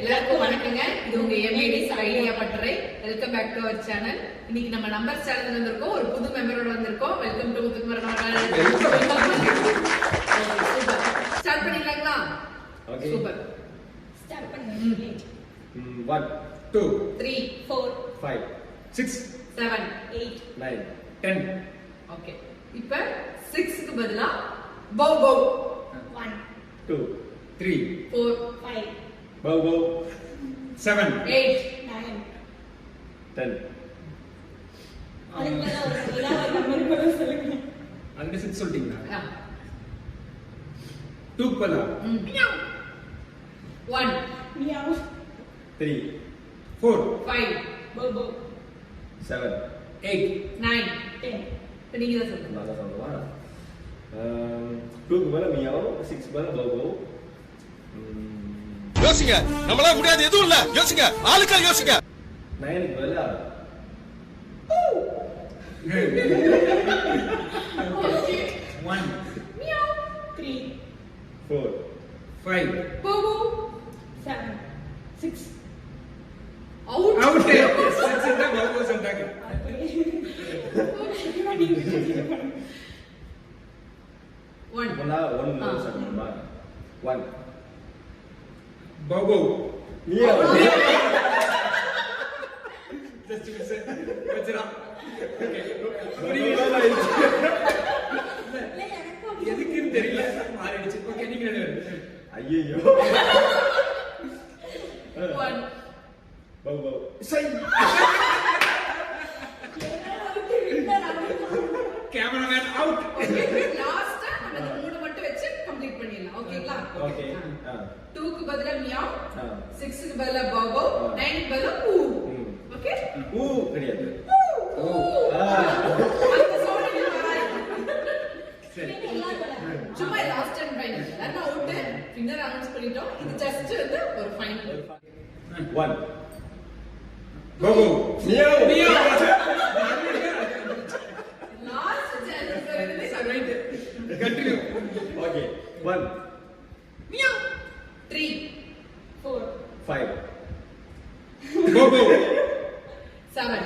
எல்லாருக்கும் வணக்கங்க. இது உங்க எம்ஏடிஸ் ஐடியா பட்டறை. Welcome back to our channel. இன்னைக்கு நம்ம நம்பர் சேனல் வந்திருக்கோம். ஒரு புது மெம்பரோட வந்திருக்கோம். வெல்கம் டு முத்துக்குமரன் அவர்கள். சூப்பர். ஸ்டார்ட் பண்ணிடலாங்களா? ஓகே. சூப்பர். ஸ்டார்ட் பண்ணுங்க. 1 2 3 4 5 6 7 8 9 10. ஓகே. இப்ப 6 க்கு பதிலா பௌ பௌ 1 2 3 4 5 bow bow 7 8 9 10. அதுக்கு ஒரு ஏதாவது நம்பர் கூட சொல்லுங்க. அங்க 6 சொல்லிட்டீங்களா? 1 2 பலா மியாவ் 3 4 5 போபோ 7. 8 9 10 இப்ப நீங்க தான் சொல்லுங்க. நான் சொல்லுவா. 2 க்கு மேல மியாவ், 6 மேல bow bow. யோசிங்க, நம்மளால முடியாது எதுவும் இல்ல. யோசிங்க, ஆளுக்கா யோசிங்க. 9 க்கு மேல 1 3 4 5 பௌ பௌ 7 6 அவுட் அவுட். சென்டா பாபு சென்டாங்க. ஒன் போனா 1 சொல்லுமா. 1 பாபு மியாவ். ஜஸ்ட் மிஸ் வெச்சரா. எதுக்குன்னு தெரியல, மாறிடுச்சு. ஓகே, நீங்க ரெண்டு பேரும். ஐயோ. One bow bow. சை. Cameraman out. லாஸ்டா நம்ம இந்த மூணு மட்டும் வச்சு கம்ப்ளீட் பண்ணிடலாம். ஓகேங்களா? ஓகே. 2 க்கு பதிலா மியாவ், ஆ. 6 க்கு பதிலா பௌ பௌ, 9 க்கு பதிலா ஊ. ஓகே? ஊ கிடையாது. ஊ. ஆ. அந்த சவுண்ட் நீங்க வராது. சரி. சும்மா லாஸ்ட் டைம் ஃபைனல். நான் அவுட் வின்னர் அனௌன்ஸ் பண்ணிட்டோம். இது ஜஸ்ட் வந்து ஒரு final. 1 Babu meow. Last chance வருது. கண்டினியூ. ஓகே. 1 மியாவ். 3 4 5 பாபு 7